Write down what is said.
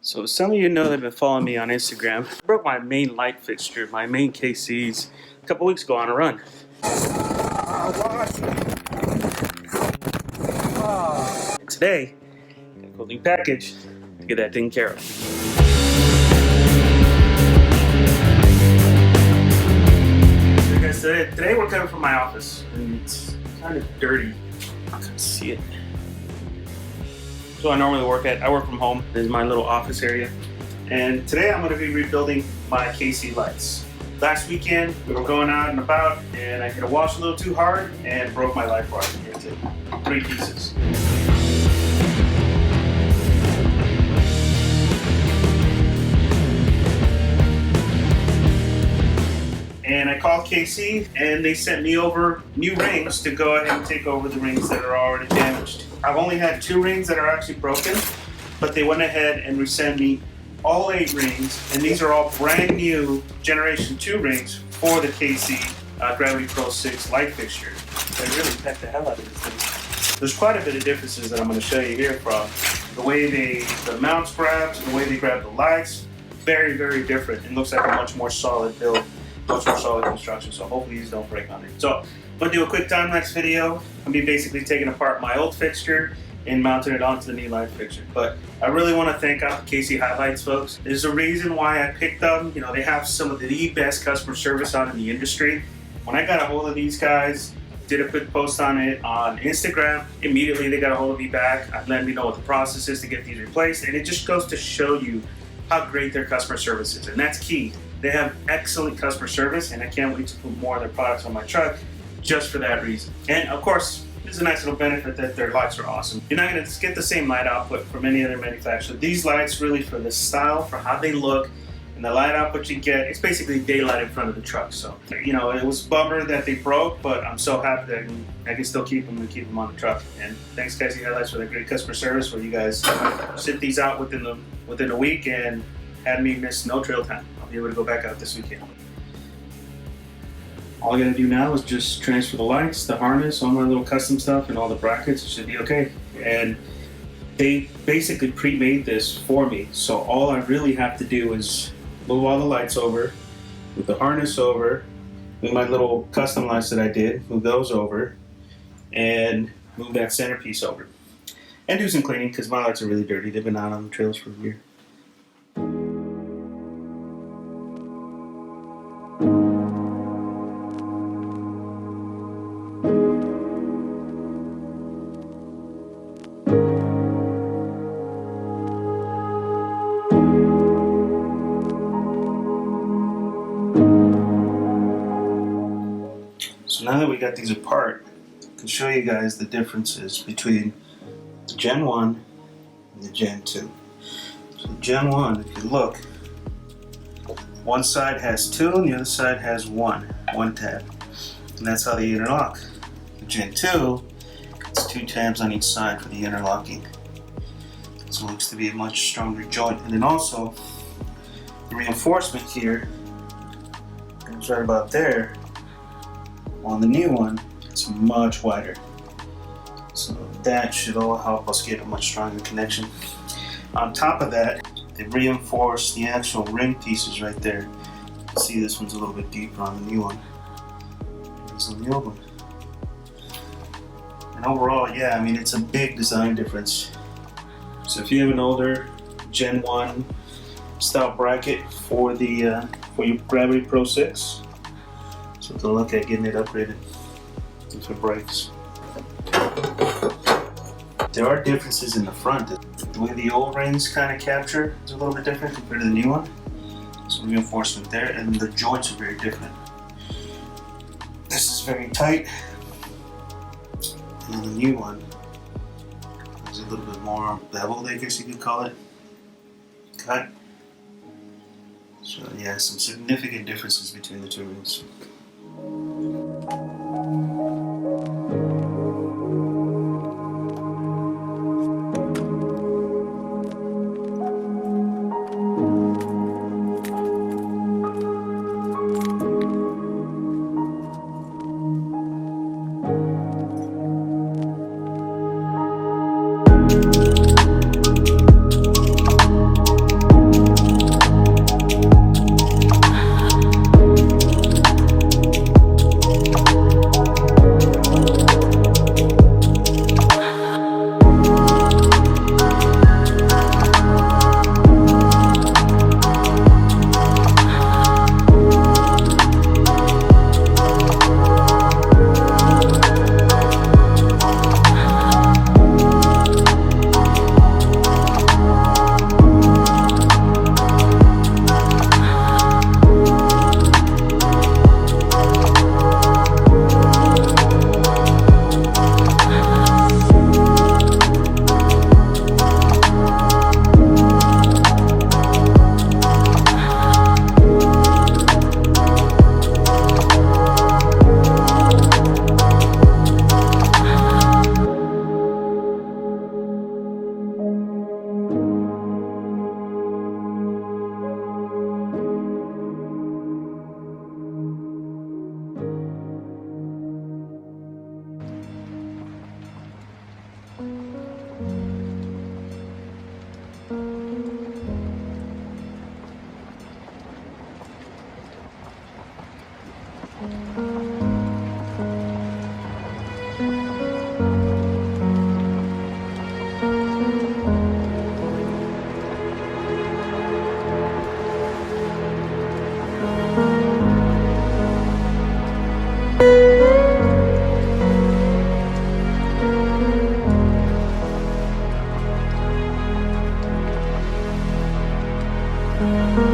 So some of you know that have been following me on Instagram. I broke my main light fixture, my main KCs, a couple weeks ago on a run. And today, got a cool new package to get that taken care of. So guys, today we're coming from my office, and it's kind of dirty. I can't see it. So I normally work at. I work from home. This is my little office area. And today I'm going to be rebuilding my KC lights. Last weekend we were going out and about and I hit a wash a little too hard and broke my light bar into 3 pieces. And I called KC and they sent me over new rings to go ahead and take over the rings that are already damaged. I've only had 2 rings that are actually broken, but they went ahead and resent me all 8 rings, and these are all brand new Generation 2 rings for the KC Gravity Pro6 light fixture. They really pecked the hell out of this thing. There's quite a bit of differences that I'm going to show you here from the way the mounts grab to the way they grab the lights. Very, very different. It looks like a much more solid build, much more solid construction, so hopefully these don't break on it. So I'm going to do a quick time-lapse video. I'm going to be basically taking apart my old fixture and mounting it onto the new light fixture. But I really want to thank KC Hilities, folks. There's a reason why I picked them. You know, they have some of the best customer service out in the industry. When I got a hold of these guys, did a quick post on it on Instagram, immediately they got a hold of me back, let me know what the process is to get these replaced, and it just goes to show you how great their customer service is, and that's key. They have excellent customer service, and I can't wait to put more of their products on my truck just for that reason. And of course, there's a nice little benefit that their lights are awesome. You're not going to get the same light output from any other manufacturer. These lights really, for the style, for how they look, and the light output you get, it's basically daylight in front of the truck. So, you know, it was a bummer that they broke, but I'm so happy that I can still keep them and keep them on the truck. And thanks, KC Hilities, for the great customer service, where you guys sent these out within a week and had me miss no trail time. I'll be able to go back out this weekend. All I gotta do now is just transfer the lights, the harness, all my little custom stuff, and all the brackets. It should be okay. And they basically pre-made this for me, so all I really have to do is move all the lights over, move the harness over, move my little custom lights that I did, move those over, and move that centerpiece over. And do some cleaning, because my lights are really dirty. They've been out on the trails for a year. So now that we got these apart, I can show you guys the differences between the Gen 1 and the Gen 2. So the Gen 1, if you look, one side has 2 and the other side has one tab. And that's how they interlock. The Gen 2, it's 2 tabs on each side for the interlocking. So it looks to be a much stronger joint. And then also, the reinforcement here goes right about there. On the new one, it's much wider. So that should all help us get a much stronger connection. On top of that, they reinforce the actual ring pieces right there. You can see this one's a little bit deeper on the new one. It's on the old one. And overall, yeah, I mean, it's a big design difference. So if you have an older Gen 1 style bracket for your Gravity Pro6, so to look at getting it upgraded for brakes. There are differences in the front. The way the old rings kind of capture is a little bit different compared to the new one. Some reinforcement there, and the joints are very different. This is very tight, and then the new one is a little bit more beveled, I guess you could call it. Cut. So yeah, some significant differences between the 2 rings. you.